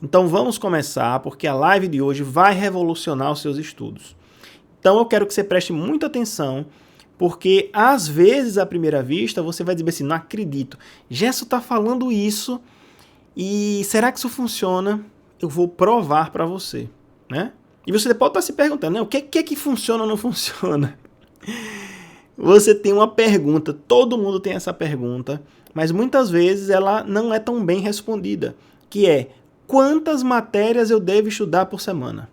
Então vamos começar, porque a live de hoje vai revolucionar os seus estudos. Então eu quero que você preste muita atenção, porque às vezes, à primeira vista, você vai dizer assim, não acredito, Gerson está falando isso, e será que isso funciona? Eu vou provar para você, né? E você pode estar se perguntando, né? O que é que funciona ou não funciona? Você tem uma pergunta, todo mundo tem essa pergunta, mas muitas vezes ela não é tão bem respondida, que é, quantas matérias eu devo estudar por semana?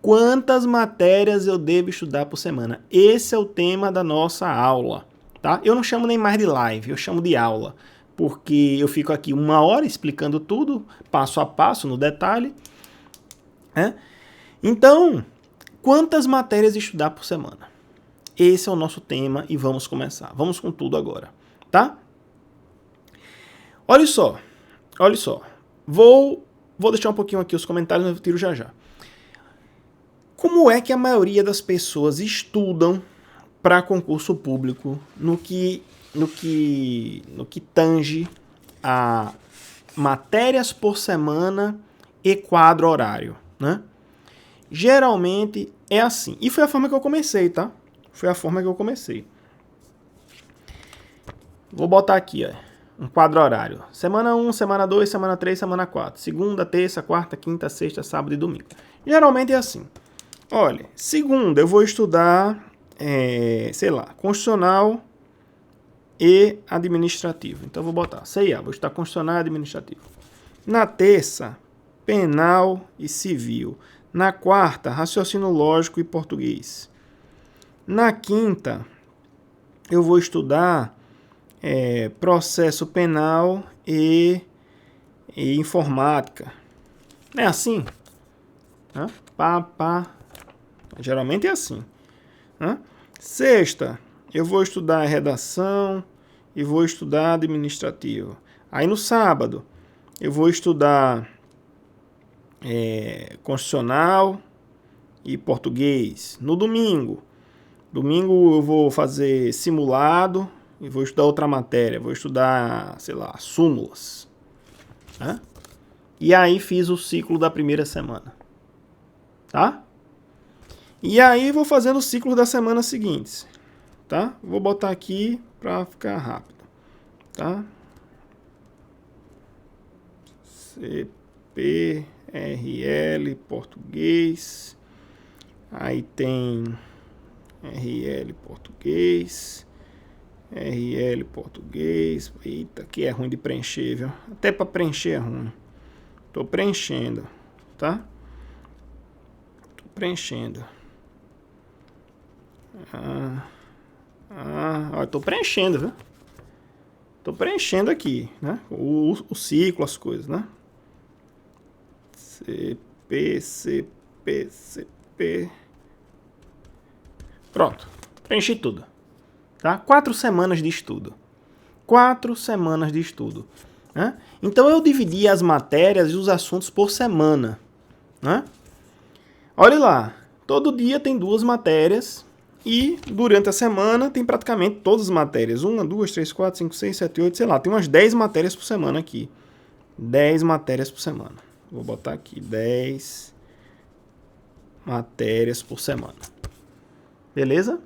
Quantas matérias eu devo estudar por semana? Esse é o tema da nossa aula, tá? Eu não chamo nem mais de live, eu chamo de aula, porque eu fico aqui 1 hora explicando tudo, passo a passo, no detalhe, né? Então, quantas matérias estudar por semana? Esse é o nosso tema e vamos começar. Vamos com tudo agora, tá? Olha só. Vou deixar um pouquinho aqui os comentários, mas eu tiro já já. Como é que a maioria das pessoas estudam para concurso público no que tange a matérias por semana e quadro horário, né? Geralmente é assim. E foi a forma que eu comecei, tá? Vou botar aqui, ó, um quadro horário. Semana 1, semana 2, semana 3, semana 4. Segunda, terça, quarta, quinta, sexta, sábado e domingo. Geralmente é assim. Olha, segunda eu vou estudar, constitucional e administrativo. Então eu vou botar CIA, vou estudar constitucional e administrativo. Na terça, penal e civil. Na quarta, raciocínio lógico e português. Na quinta, eu vou estudar processo penal e informática. Não é assim? Geralmente é assim. Sexta, eu vou estudar redação e vou estudar administrativo. Aí no sábado, eu vou estudar constitucional e português. No domingo eu vou fazer simulado e vou estudar outra matéria. Vou estudar, súmulas. E aí fiz o ciclo da primeira semana. Tá? E aí vou fazendo o ciclo das semanas seguintes. Tá? Vou botar aqui para ficar rápido. Tá? CPRL, português. Aí tem RL português. Eita, aqui é ruim de preencher, viu? Até para preencher é ruim. Tô preenchendo, tá? Tô preenchendo, viu? Tô preenchendo aqui, né? O ciclo, as coisas, né? CP. Pronto, preenchi tudo. Tá? 4 semanas de estudo. Né? Então eu dividi as matérias e os assuntos por semana. Né? Olha lá, todo dia tem 2 matérias e durante a semana tem praticamente todas as matérias. 1, 2, 3, 4, 5, 6, 7, 8, sei lá, tem umas 10 matérias por semana aqui. 10 matérias por semana. Vou botar aqui 10 matérias por semana. Beleza?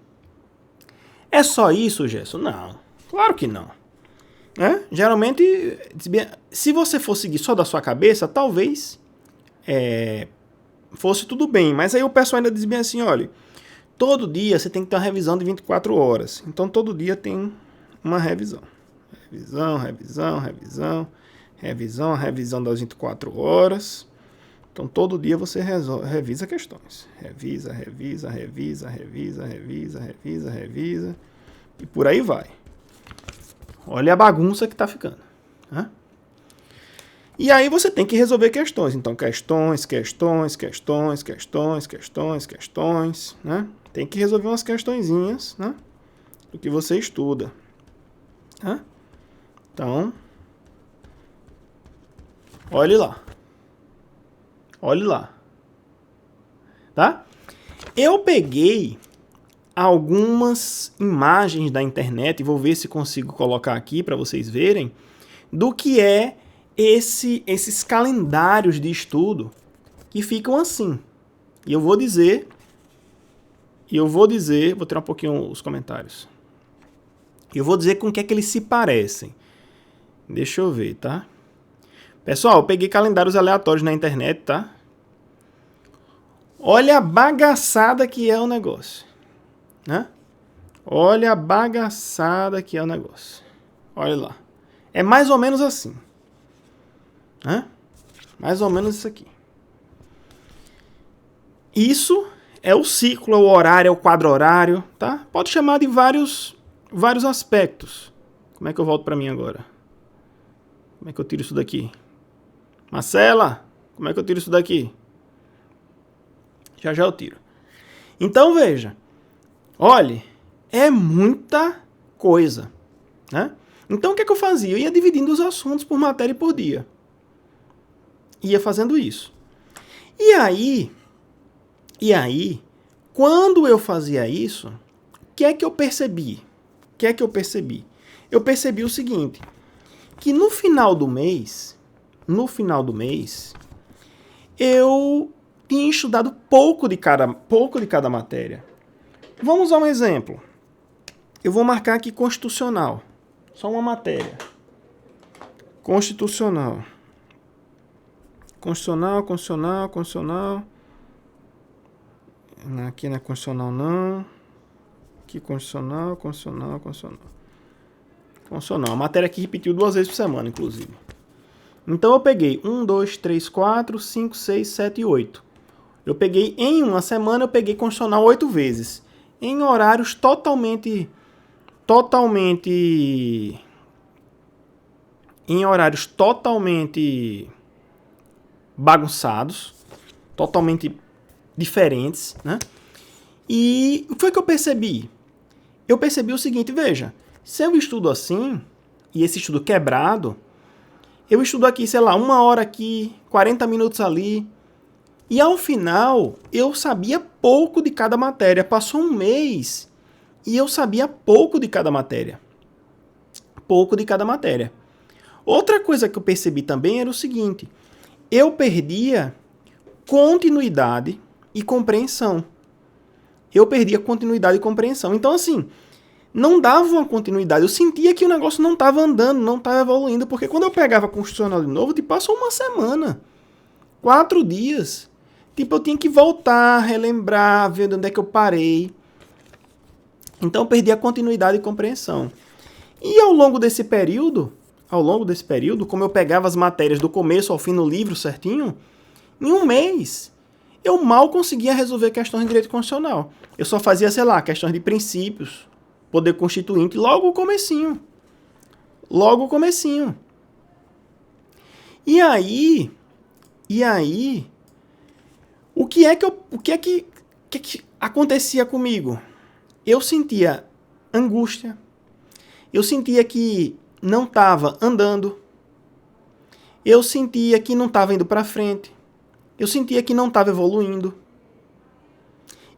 É só isso, Gerson? Não, claro que não. Geralmente, se você for seguir só da sua cabeça, talvez fosse tudo bem. Mas aí o pessoal ainda diz bem assim, olha, todo dia você tem que ter uma revisão de 24 horas. Então todo dia tem uma revisão. Revisão das 24 horas. Então todo dia você revisa questões. Revisa. E por aí vai. Olha a bagunça que tá ficando. E aí você tem que resolver questões. Então questões. Né? Tem que resolver umas questõezinhas, né? Do que você estuda. Então, olhe lá. Tá? Eu peguei algumas imagens da internet, e vou ver se consigo colocar aqui para vocês verem, do que é esses calendários de estudo que ficam assim. E eu vou dizer, vou tirar um pouquinho os comentários. Eu vou dizer com o que é que eles se parecem. Deixa eu ver, tá? Pessoal, eu peguei calendários aleatórios na internet, tá? Olha a bagaçada que é o negócio, né? Olha a bagaçada que é o negócio. Olha lá. É mais ou menos assim, né? Mais ou menos isso aqui. Isso é o ciclo, é o horário, é o quadro horário, tá? Pode chamar de vários aspectos. Como é que eu volto para mim agora? Como é que eu tiro isso daqui? Marcela, como é que eu tiro isso daqui? Já eu tiro. Então veja, olhe, é muita coisa, né? Então o que é que eu fazia? Eu ia dividindo os assuntos por matéria e por dia. Ia fazendo isso. E aí, quando eu fazia isso, o que é que eu percebi? Eu percebi o seguinte, que no final do mês, eu tinha estudado pouco de cada matéria. Vamos a um exemplo. Eu vou marcar aqui constitucional. Só uma matéria. Constitucional. Aqui não é constitucional, não. Aqui constitucional. A matéria aqui repetiu 2 vezes por semana, inclusive. Então eu peguei 1, 2, 3, 4, 5, 6, 7 e 8. Eu peguei em uma semana, eu peguei constitucional 8 vezes. Em horários totalmente bagunçados, totalmente diferentes, né? E o que foi que eu percebi? Eu percebi o seguinte, veja, se eu estudo assim, e esse estudo quebrado, eu estudo aqui, sei lá, 1 hora aqui, 40 minutos ali, e ao final eu sabia pouco de cada matéria. Passou um mês e eu sabia pouco de cada matéria. Outra coisa que eu percebi também era o seguinte, eu perdia continuidade e compreensão. Então, assim, não dava uma continuidade. Eu sentia que o negócio não estava andando, não estava evoluindo, porque quando eu pegava constitucional de novo, passou uma semana, 4 dias. Eu tinha que voltar, relembrar, ver onde é que eu parei. Então, eu perdi a continuidade e compreensão. E ao longo desse período, como eu pegava as matérias do começo ao fim no livro certinho, em um mês, eu mal conseguia resolver questões de direito constitucional. Eu só fazia, sei lá, questões de princípios, poder constituinte, logo o comecinho. E aí, o que é que acontecia comigo? Eu sentia angústia, eu sentia que não estava andando, eu sentia que não estava indo para frente, eu sentia que não estava evoluindo.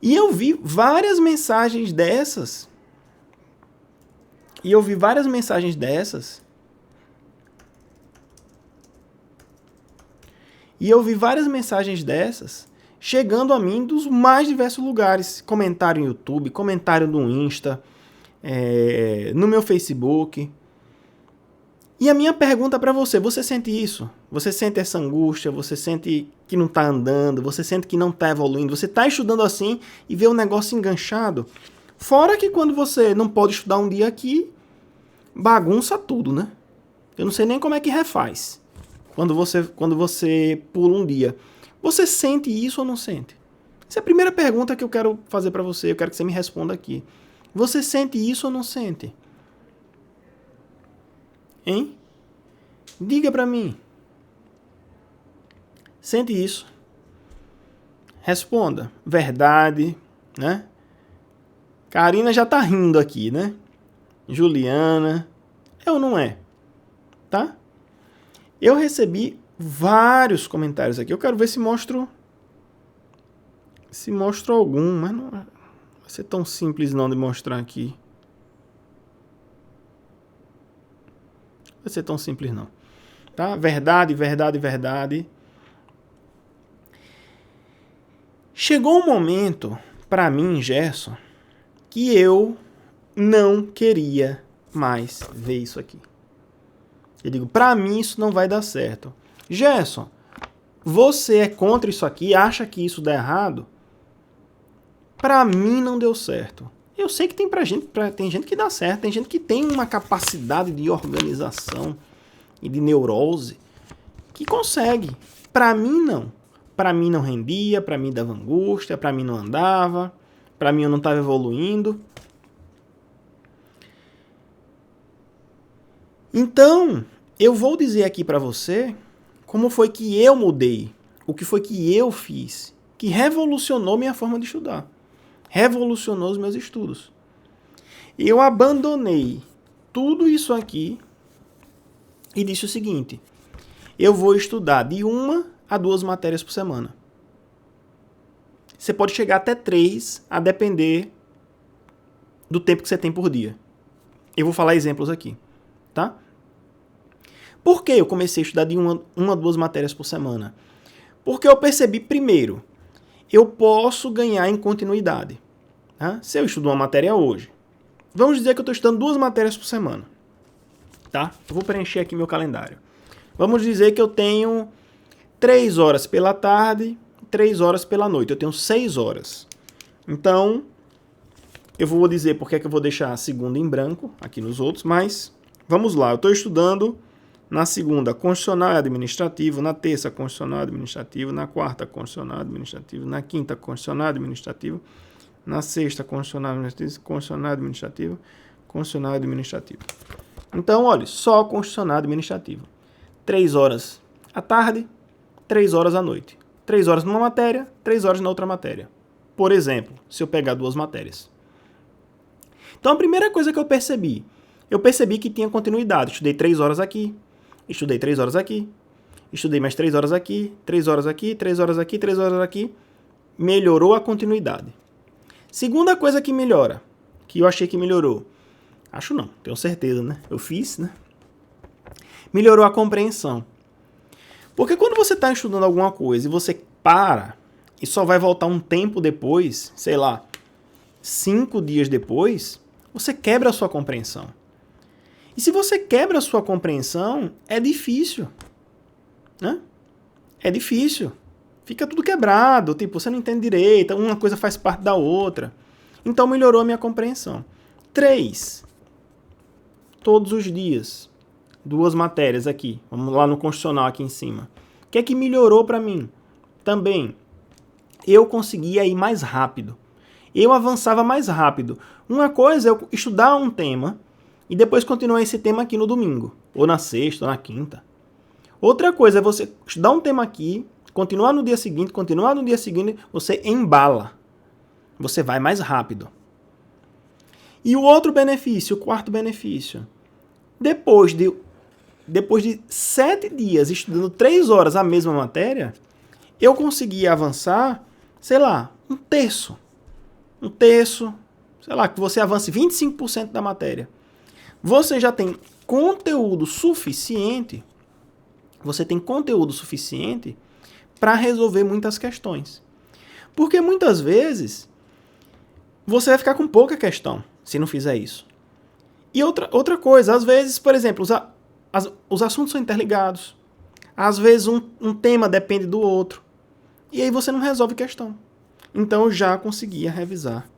E eu vi várias mensagens dessas. Chegando a mim dos mais diversos lugares. Comentário no YouTube, comentário no Insta, no meu Facebook. E a minha pergunta para você, você sente isso? Você sente essa angústia? Você sente que não está andando? Você sente que não está evoluindo? Você está estudando assim e vê o negócio enganchado? Fora que quando você não pode estudar um dia aqui, bagunça tudo, né? Eu não sei nem como é que refaz. Quando você pula um dia. Você sente isso ou não sente? Essa é a primeira pergunta que eu quero fazer para você. Eu quero que você me responda aqui. Você sente isso ou não sente? Hein? Diga pra mim. Sente isso? Responda. Verdade, né? Karina já tá rindo aqui, né? Juliana. É ou não é? Tá? Eu recebi vários comentários aqui. Eu quero ver se mostro algum, mas não vai ser tão simples não de mostrar aqui. Vai ser tão simples não. Tá? Verdade, verdade, verdade. Chegou um momento, para mim, Gerson, que eu não queria mais ver isso aqui. Eu digo, para mim isso não vai dar certo. Gerson, você é contra isso aqui? Acha que isso dá errado? Para mim não deu certo. Eu sei que tem gente que dá certo, tem gente que tem uma capacidade de organização e de neurose que consegue. Para mim não. Para mim não rendia, para mim dava angústia, para mim não andava, para mim eu não estava evoluindo. Então, eu vou dizer aqui para você como foi que eu mudei, o que foi que eu fiz, que revolucionou minha forma de estudar, revolucionou os meus estudos. Eu abandonei tudo isso aqui e disse o seguinte: eu vou estudar de 1 a 2 matérias por semana. Você pode chegar até 3, a depender do tempo que você tem por dia. Eu vou falar exemplos aqui, tá? Por que eu comecei a estudar de 1 a 2 matérias por semana? Porque eu percebi, primeiro, eu posso ganhar em continuidade. Tá? Se eu estudo uma matéria hoje, vamos dizer que eu estou estudando 2 matérias por semana. Tá? Eu vou preencher aqui meu calendário. Vamos dizer que eu tenho 3 horas pela tarde, 3 horas pela noite. Eu tenho 6 horas. Então, eu vou dizer porque é que eu vou deixar a segunda em branco aqui nos outros, mas vamos lá. Eu estou estudando na segunda, constitucional e administrativo, na terça, constitucional e administrativo, na quarta, constitucional e administrativo, na quinta, constitucional e administrativo, na sexta, constitucional e administrativo, constitucional e administrativo, constitucional e administrativo. Então, olha, só constitucional e administrativo. 3 horas à tarde, 3 horas à noite. 3 horas numa matéria, 3 horas na outra matéria. Por exemplo, se eu pegar 2 matérias. Então, a primeira coisa que eu percebi que tinha continuidade. Estudei 3 horas aqui, estudei 3 horas aqui, estudei mais 3 horas aqui, 3 horas aqui, 3 horas aqui, 3 horas aqui. Melhorou a continuidade. Segunda coisa que melhora, que eu achei que melhorou. Acho não, tenho certeza, né? Eu fiz, né? Melhorou a compreensão. Porque quando você está estudando alguma coisa e você para e só vai voltar um tempo depois, sei lá, 5 dias depois, você quebra a sua compreensão. E se você quebra a sua compreensão, é difícil. Né? É difícil. Fica tudo quebrado, tipo, você não entende direito, uma coisa faz parte da outra. Então melhorou a minha compreensão. 3. Todos os dias. 2 matérias aqui. Vamos lá no constitucional aqui em cima. O que é que melhorou para mim? Também, eu conseguia ir mais rápido. Eu avançava mais rápido. Uma coisa é eu estudar um tema e depois continuar esse tema aqui no domingo, ou na sexta, ou na quinta. Outra coisa é você estudar um tema aqui, continuar no dia seguinte, você embala. Você vai mais rápido. E o outro benefício, o quarto benefício, depois de 7 dias estudando 3 horas a mesma matéria, eu conseguia avançar, sei lá, um terço, sei lá, que você avance 25% da matéria. Você já tem conteúdo suficiente, para resolver muitas questões. Porque muitas vezes você vai ficar com pouca questão se não fizer isso. E outra coisa, às vezes, por exemplo, os assuntos são interligados. Às vezes um tema depende do outro. E aí você não resolve questão. Então eu já conseguia revisar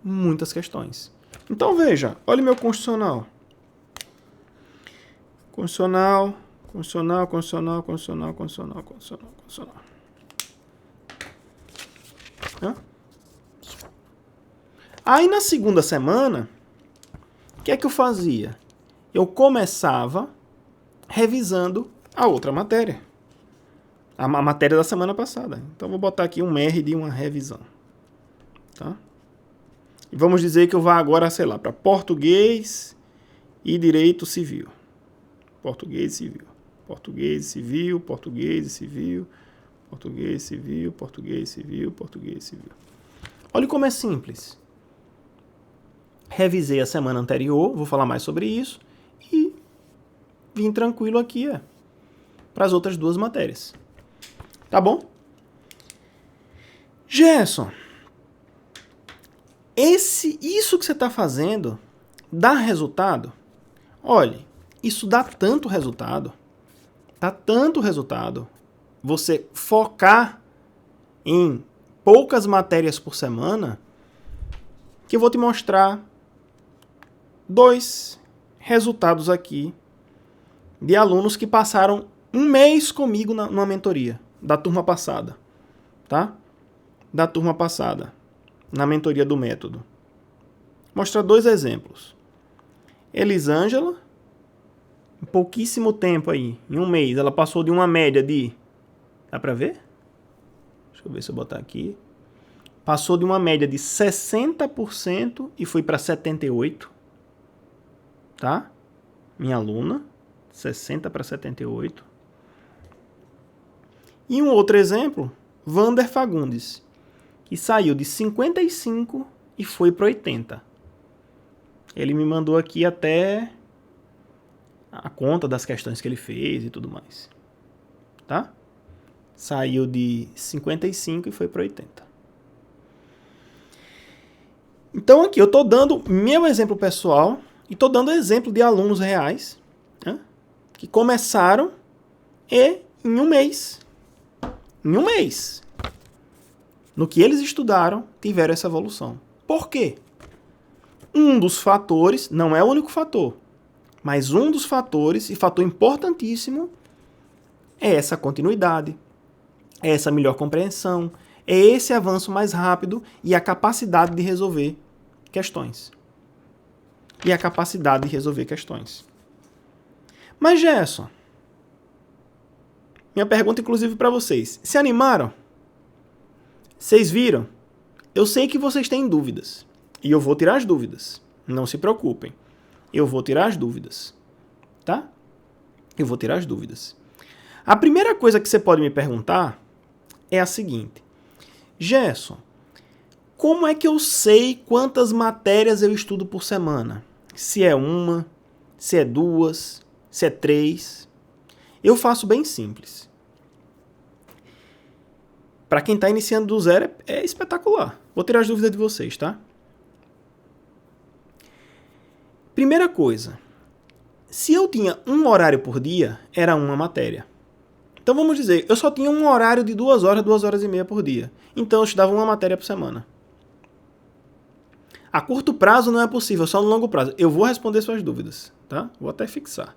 muitas questões. Então veja, olha o meu constitucional. Constitucional. Aí na segunda semana, o que é que eu fazia? Eu começava revisando a outra matéria. A matéria da semana passada. Então vou botar aqui um R de uma revisão. Tá? E vamos dizer que eu vá agora, sei lá, para português e direito civil. Português e civil. Português e civil, português e civil, português e civil, português e civil, português e civil. Olha como é simples. Revisei a semana anterior, vou falar mais sobre isso, e vim tranquilo aqui. para as outras 2 matérias. Tá bom? Gerson, isso que você está fazendo dá resultado? Olhe, isso dá tanto resultado, você focar em poucas matérias por semana, que eu vou te mostrar 2 resultados aqui de alunos que passaram 1 mês comigo numa mentoria da turma passada, tá? Da turma passada, na mentoria do método. Mostrar 2 exemplos. Elisângela, em pouquíssimo tempo aí, em 1 mês, ela passou de uma média de... Dá pra ver? Deixa eu ver se eu botar aqui. Passou de uma média de 60% e foi para 78%. Tá? Minha aluna, 60 para 78. E um outro exemplo, Vander Fagundes, que saiu de 55 e foi para 80. Ele me mandou aqui até a conta das questões que ele fez e tudo mais. Tá? Saiu de 55 e foi para 80. Então aqui eu estou dando meu exemplo pessoal e estou dando exemplo de alunos reais, né, que começaram e em 1 mês, no que eles estudaram, tiveram essa evolução. Por quê? Um dos fatores, não é o único fator, mas um dos fatores, e fator importantíssimo, é essa continuidade, é essa melhor compreensão, é esse avanço mais rápido e a capacidade de resolver questões. Mas, Gerson, minha pergunta inclusive para vocês. Se animaram? Vocês viram? Eu sei que vocês têm dúvidas. E eu vou tirar as dúvidas. Não se preocupem. Eu vou tirar as dúvidas. Tá? Eu vou tirar as dúvidas. A primeira coisa que você pode me perguntar é a seguinte. Gerson, como é que eu sei quantas matérias eu estudo por semana? Se é 1, se é 2, se é 3. Eu faço bem simples. Para quem está iniciando do zero, é espetacular. Vou tirar as dúvidas de vocês, tá? Primeira coisa. Se eu tinha 1 horário por dia, era 1 matéria. Então vamos dizer, eu só tinha um horário de 2 horas, 2 horas e meia por dia. Então eu estudava 1 matéria por semana. A curto prazo não é possível, só no longo prazo. Eu vou responder suas dúvidas, tá? Vou até fixar.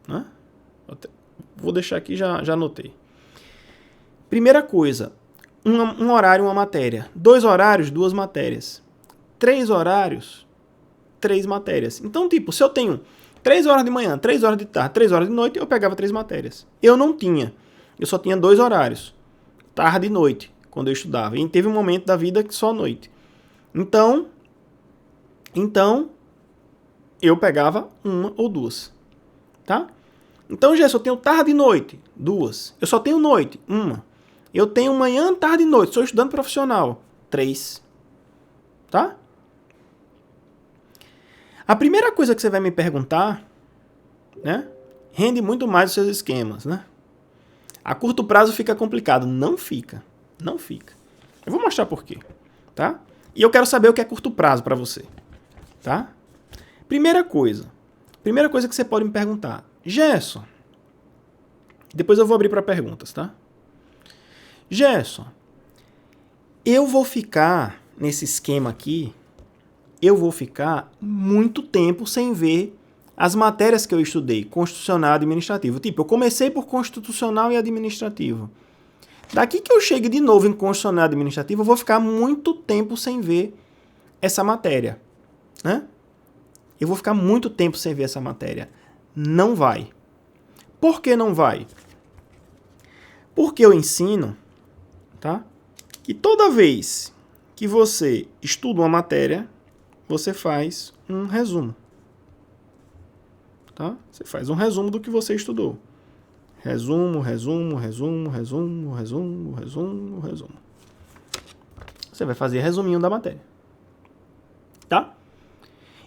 Né? Vou deixar aqui, já anotei. Primeira coisa, um horário, 1 matéria. 2 horários, 2 matérias. 3 horários, 3 matérias. Então, tipo, se eu tenho 3 horas de manhã, 3 horas de tarde, 3 horas de noite, eu pegava 3 matérias. Eu não tinha. Eu só tinha 2 horários. Tarde e noite, quando eu estudava. E teve um momento da vida que só noite. Então, eu pegava 1 ou 2. Tá? Então, já só tenho tarde e noite, 2. Eu só tenho noite, 1. Eu tenho manhã, tarde e noite. Sou estudante profissional, 3. Tá? A primeira coisa que você vai me perguntar, né, rende muito mais os seus esquemas, né? A curto prazo fica complicado. Não fica. Eu vou mostrar por quê, tá? E eu quero saber o que é curto prazo para você, tá? Primeira coisa que você pode me perguntar. Gerson, depois eu vou abrir para perguntas, tá? Gerson, eu vou ficar nesse esquema aqui, eu vou ficar muito tempo sem ver as matérias que eu estudei, constitucional e administrativo. Tipo, eu comecei por constitucional e administrativo. Daqui que eu chegue de novo em constitucional e administrativo, eu vou ficar muito tempo sem ver essa matéria, né? Eu vou ficar muito tempo sem ver essa matéria. Não vai. Por que não vai? Porque eu ensino, tá? Que toda vez que você estuda uma matéria, você faz um resumo. Tá? Você faz um resumo do que você estudou. Resumo. Você vai fazer resuminho da matéria. Tá?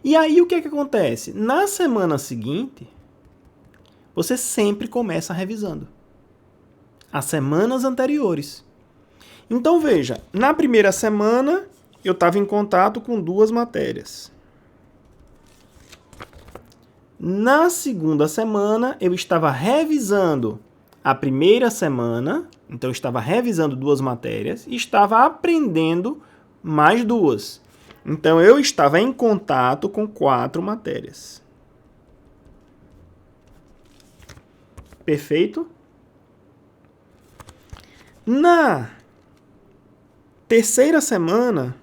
E aí o que é que acontece? Na semana seguinte, Você sempre começa revisando as semanas anteriores. Então veja, na primeira semana eu estava em contato com 2 matérias. Na segunda semana eu estava revisando a primeira semana, então eu estava revisando 2 matérias e estava aprendendo mais 2. Então eu estava em contato com 4 matérias. Perfeito? Na terceira semana,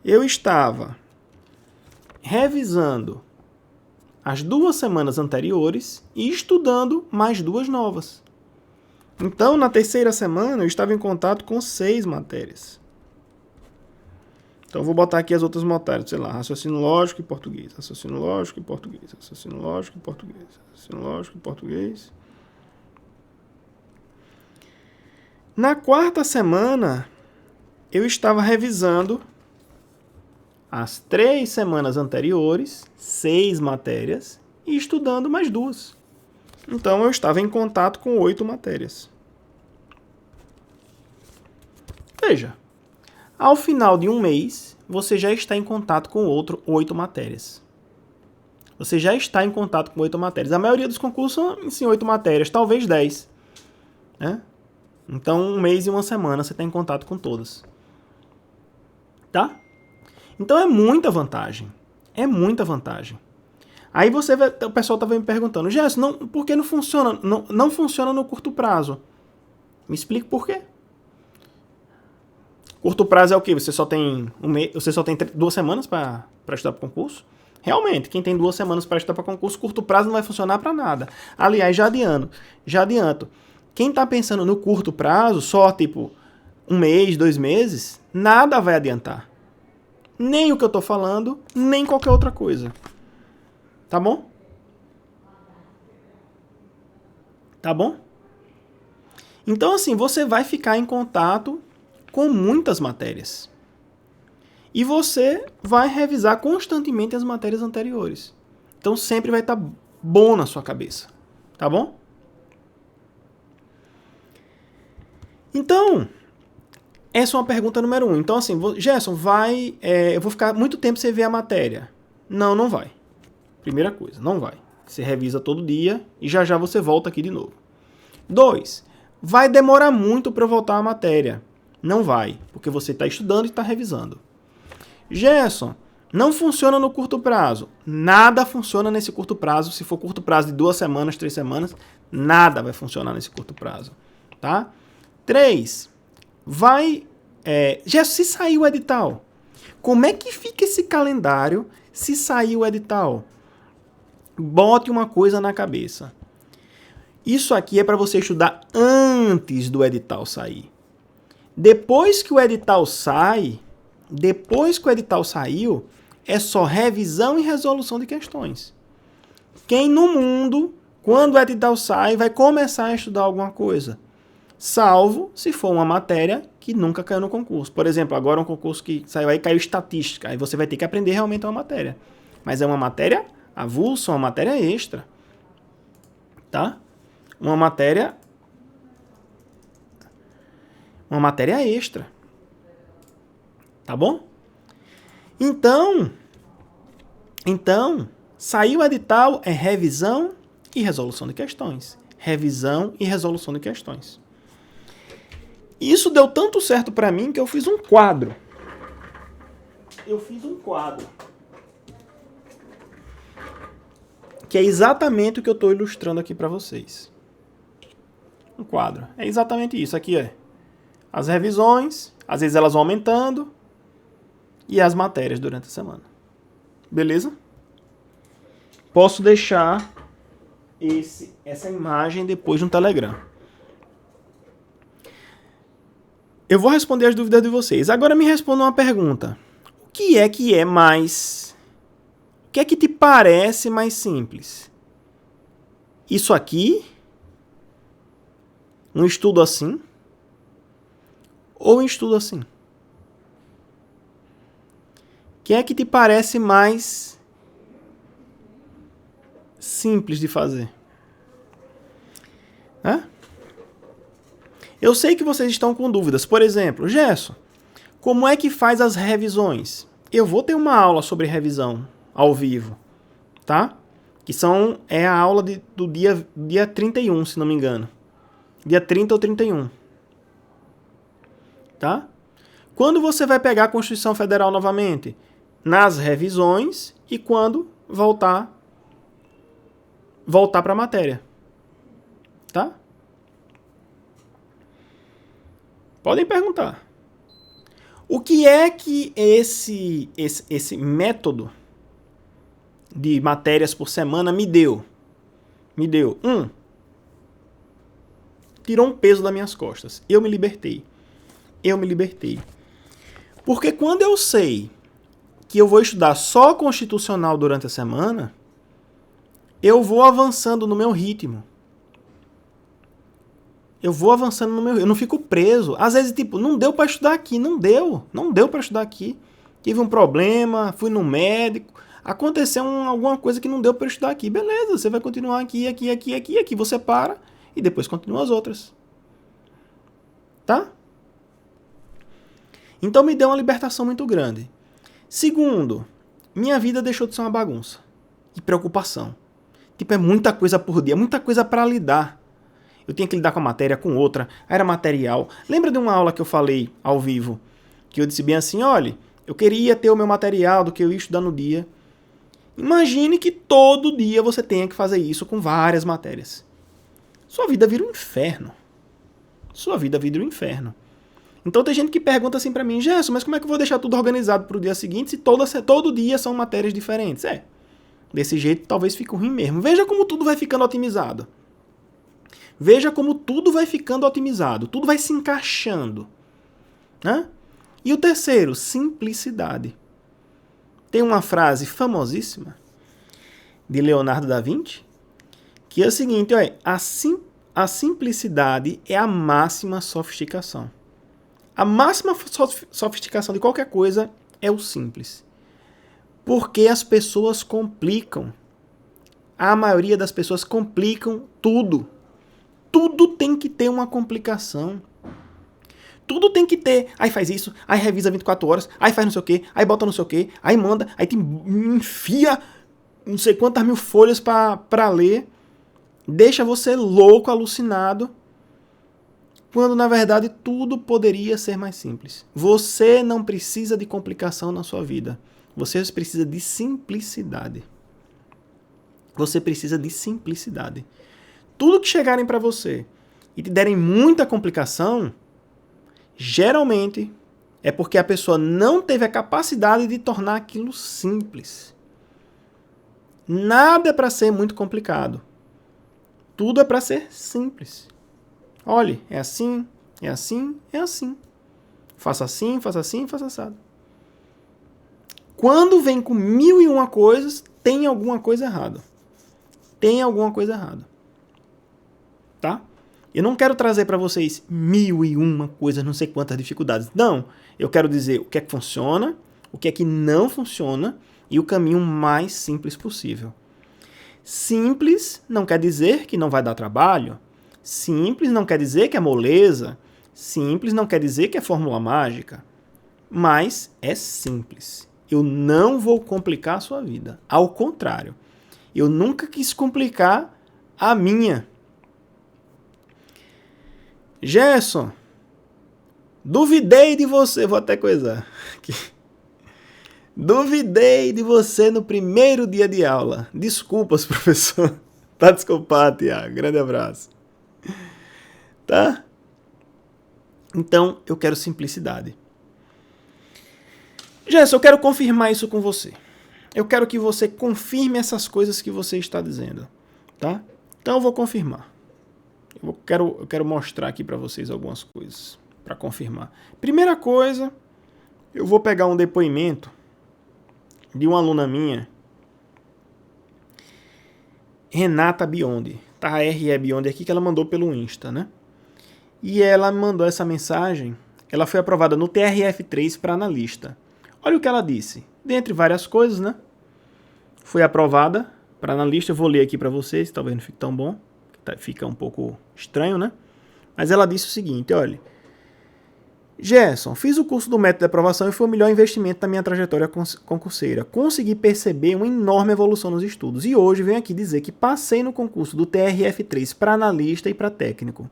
eu estava revisando as 2 semanas anteriores e estudando mais 2 novas. Então, na terceira semana, eu estava em contato com 6 matérias. Então, eu vou botar aqui as outras matérias, sei lá, raciocínio lógico e português, raciocínio lógico e português, raciocínio lógico e português, raciocínio lógico e português. Na quarta semana, eu estava revisando as 3 semanas anteriores, 6 matérias, e estudando mais 2. Então, eu estava em contato com 8 matérias. Veja, ao final de um mês, você já está em contato com 8 matérias. Você já está em contato com 8 matérias. A maioria dos concursos são 8 matérias, talvez 10. Né? Então, um mês e uma semana você está em contato com todas. Tá? Então, é muita vantagem. É muita vantagem. Aí o pessoal estava me perguntando, Gerson, por que não funciona? Não funciona no curto prazo. Me explique por quê. Curto prazo é o quê? Você só tem 2 semanas para estudar para concurso? Realmente, quem tem 2 semanas para estudar para concurso, curto prazo não vai funcionar para nada. Aliás, já adianto. Quem está pensando no curto prazo, só tipo 1 mês, 2 meses, nada vai adiantar. Nem o que eu estou falando, nem qualquer outra coisa. Tá bom? Tá bom? Então, assim, você vai ficar em contato com muitas matérias. E você vai revisar constantemente as matérias anteriores. Então, sempre vai estar bom na sua cabeça. Tá bom? Então, essa é uma pergunta número 1. Então, assim, Gerson, eu vou ficar muito tempo sem ver a matéria. Não vai. Primeira coisa, não vai. Você revisa todo dia e já você volta aqui de novo. 2. Vai demorar muito para eu voltar à matéria. Não vai, porque você está estudando e está revisando. Gerson, não funciona no curto prazo. Nada funciona nesse curto prazo. Se for curto prazo de 2 semanas, 3 semanas, nada vai funcionar nesse curto prazo. Tá? 3. Gerson, se sair o edital, como é que fica esse calendário se sair o edital? Bote uma coisa na cabeça. Isso aqui é para você estudar antes do edital sair. Depois que o edital saiu, é só revisão e resolução de questões. Quem no mundo, quando o edital sai, vai começar a estudar alguma coisa? Salvo se for uma matéria que nunca caiu no concurso. Por exemplo, agora um concurso que saiu aí, caiu estatística. Aí você vai ter que aprender realmente uma matéria. Mas é uma matéria avulsa, uma matéria extra. Tá? Uma matéria extra. Tá bom? Então, saiu o edital, é revisão e resolução de questões. Revisão e resolução de questões. Isso deu tanto certo para mim que eu fiz um quadro. Que é exatamente o que eu estou ilustrando aqui para vocês. Um quadro. É exatamente isso. Aqui é as revisões, às vezes elas vão aumentando, e as matérias durante a semana. Beleza? Posso deixar essa imagem depois no Telegram. Eu vou responder as dúvidas de vocês. Agora me responda uma pergunta. O que é que te parece mais simples? Isso aqui? Um estudo assim? Ou um estudo assim? O que é que te parece mais simples de fazer. Eu sei que vocês estão com dúvidas. Por exemplo, Gerson, como é que faz as revisões? Eu vou ter uma aula sobre revisão ao vivo, tá? Que é a aula do dia 31, se não me engano. Dia 30 ou 31. Tá? Quando você vai pegar a Constituição Federal novamente? Nas revisões e quando voltar para a matéria. Tá? Podem perguntar. O que é que esse método de matérias por semana me deu? Tirou um peso das minhas costas. Eu me libertei. Porque quando eu sei que eu vou estudar só constitucional durante a semana, eu vou avançando no meu ritmo. Eu não fico preso. Às vezes, não deu para estudar aqui, não deu para estudar aqui. Tive um problema, fui no médico, aconteceu alguma coisa que não deu para estudar aqui. Beleza, você vai continuar aqui, você para e depois continua as outras. Tá? Então me deu uma libertação muito grande. Segundo, minha vida deixou de ser uma bagunça e preocupação. É muita coisa por dia, muita coisa para lidar. Eu tinha que lidar com a matéria, com outra, era material. Lembra de uma aula que eu falei ao vivo? Que eu disse bem assim, olha, eu queria ter o meu material do que eu ia estudar no dia. Imagine que todo dia você tenha que fazer isso com várias matérias. Sua vida vira um inferno. Então tem gente que pergunta assim pra mim, Gerson, mas como é que eu vou deixar tudo organizado pro dia seguinte se todo dia são matérias diferentes? Desse jeito talvez fique ruim mesmo. Veja como tudo vai ficando otimizado. Tudo vai se encaixando. Né? E o terceiro, simplicidade. Tem uma frase famosíssima de Leonardo da Vinci, que é o seguinte, a simplicidade é a máxima sofisticação. A máxima sofisticação de qualquer coisa é o simples. Porque as pessoas complicam. A maioria das pessoas complicam tudo. Tudo tem que ter uma complicação. Tudo tem que ter. Aí faz isso, aí revisa 24 horas, aí faz não sei o quê, aí bota não sei o quê, aí manda, aí te enfia não sei quantas mil folhas pra ler. Deixa você louco, alucinado. Quando na verdade tudo poderia ser mais simples. Você não precisa de complicação na sua vida. Você precisa de simplicidade. Tudo que chegarem para você e te derem muita complicação, geralmente é porque a pessoa não teve a capacidade de tornar aquilo simples. Nada é para ser muito complicado. Tudo é para ser simples. Olhe, é assim. Faça assim, faça assado. Quando vem com 1001 coisas, tem alguma coisa errada. Tá? Eu não quero trazer para vocês 1001 coisas, não sei quantas dificuldades. Não. Eu quero dizer o que é que funciona, o que é que não funciona e o caminho mais simples possível. Simples não quer dizer que não vai dar trabalho. Simples não quer dizer que é moleza. Simples não quer dizer que é fórmula mágica. Mas é simples. Eu não vou complicar a sua vida. Ao contrário. Eu nunca quis complicar a minha. Gerson, duvidei de você. Vou até coisar aqui. Duvidei de você no primeiro dia de aula. Desculpas, professor. Tá desculpado, Tiago. Grande abraço. Tá? Então, eu quero simplicidade. Gerson, eu quero confirmar isso com você. Eu quero que você confirme essas coisas que você está dizendo. Tá? Então, eu vou confirmar. Eu quero mostrar aqui para vocês algumas coisas para confirmar. Primeira coisa, eu vou pegar um depoimento de uma aluna minha, Renata Biondi. Tá a RE Biondi aqui que ela mandou pelo Insta, né? E ela me mandou essa mensagem. Ela foi aprovada no TRF3 para analista. Olha o que ela disse. Dentre várias coisas, né? Foi aprovada Para analista, eu vou ler aqui para vocês, talvez não fique tão bom, fica um pouco estranho, né? Mas ela disse o seguinte, olha: Gerson, fiz o curso do método de aprovação e foi o melhor investimento da minha trajetória concurseira. Consegui perceber uma enorme evolução nos estudos e hoje venho aqui dizer que passei no concurso do TRF3 para analista e para técnico.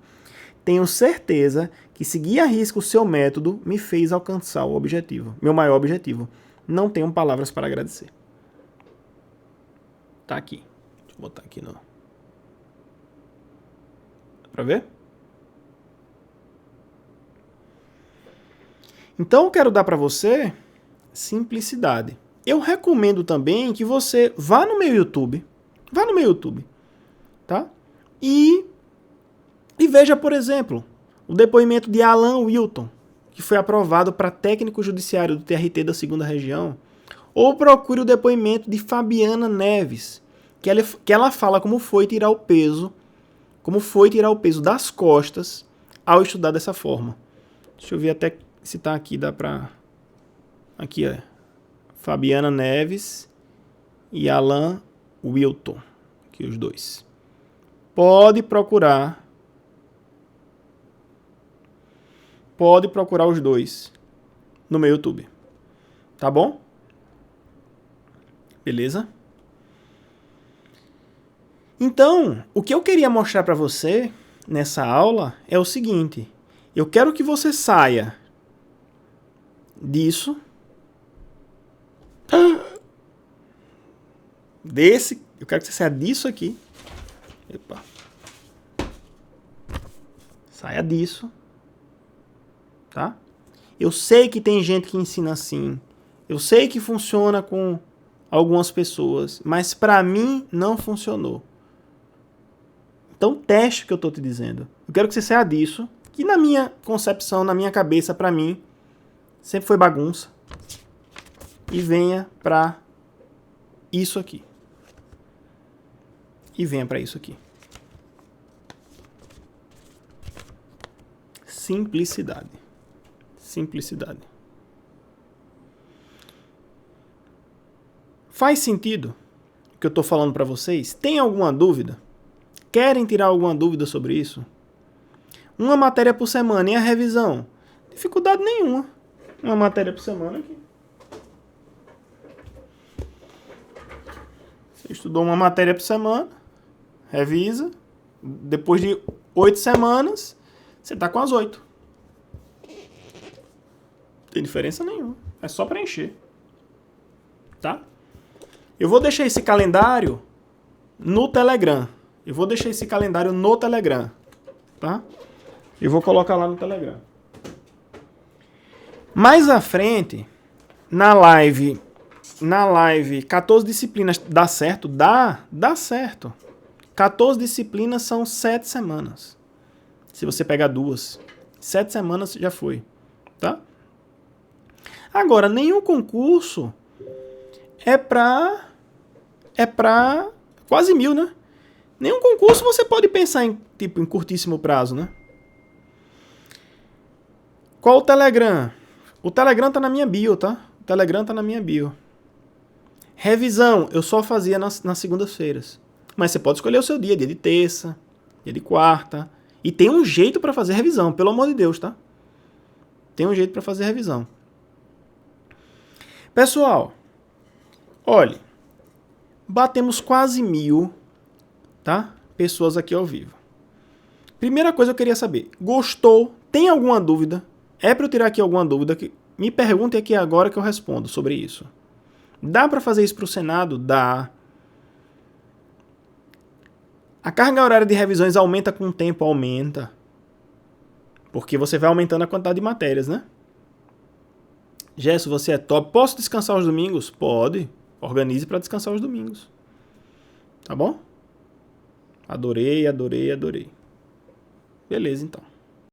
Tenho certeza que seguir a risco o seu método me fez alcançar o objetivo, meu maior objetivo. Não tenho palavras para agradecer. Tá aqui. Deixa eu botar aqui no... Dá pra ver? Então eu quero dar para você simplicidade. Eu recomendo também que você vá no meu YouTube, tá? E veja, por exemplo, o depoimento de Alan Wilton, que foi aprovado para técnico judiciário do TRT da 2ª Região, ou procure o depoimento de Fabiana Neves, que ela fala como foi tirar o peso das costas ao estudar dessa forma. Deixa eu ver até se tá aqui, dá pra... Aqui, ó. Fabiana Neves e Alan Wilton. Aqui os dois. Pode procurar os dois no meu YouTube. Tá bom? Beleza? Então, o que eu queria mostrar pra você nessa aula é o seguinte. Eu quero que você saia disso, eu quero que você saia disso aqui. Epa. Saia disso, tá? Eu sei que tem gente que ensina assim, eu sei que funciona com algumas pessoas, mas pra mim não funcionou. Então teste o que eu tô te dizendo. Eu quero que você saia disso, que na minha concepção, na minha cabeça, pra mim sempre foi bagunça. E venha para isso aqui. Simplicidade. Faz sentido o que eu estou falando para vocês? Tem alguma dúvida? Querem tirar alguma dúvida sobre isso? Uma matéria por semana e a revisão? Dificuldade nenhuma. Uma matéria por semana aqui. Você estudou uma matéria por semana, revisa. Depois de 8 semanas, você está com as 8. Não tem diferença nenhuma. É só preencher. Tá? Eu vou deixar esse calendário no Telegram. Tá? Eu vou colocar lá no Telegram. Mais à frente, na live 14 disciplinas, dá certo? Dá certo. 14 disciplinas são 7 semanas. Se você pegar 2, 7 semanas já foi, tá? Agora, nenhum concurso é pra quase 1000, né? Nenhum concurso você pode pensar em curtíssimo prazo, né? Qual o Telegram? O Telegram tá na minha bio, tá? Revisão, eu só fazia nas segundas-feiras. Mas você pode escolher o seu dia de terça, dia de quarta. E tem um jeito para fazer revisão, pelo amor de Deus, tá? Tem um jeito para fazer revisão. Pessoal, olhe, batemos quase 1000, tá? Pessoas aqui ao vivo. Primeira coisa eu queria saber, gostou? Tem alguma dúvida? É para eu tirar aqui alguma dúvida? Me pergunte aqui agora que eu respondo sobre isso. Dá para fazer isso para o Senado? Dá. A carga horária de revisões aumenta com o tempo? Aumenta. Porque você vai aumentando a quantidade de matérias, né? Gerson, você é top. Posso descansar os domingos? Pode. Organize para descansar os domingos. Tá bom? Adorei. Beleza, então.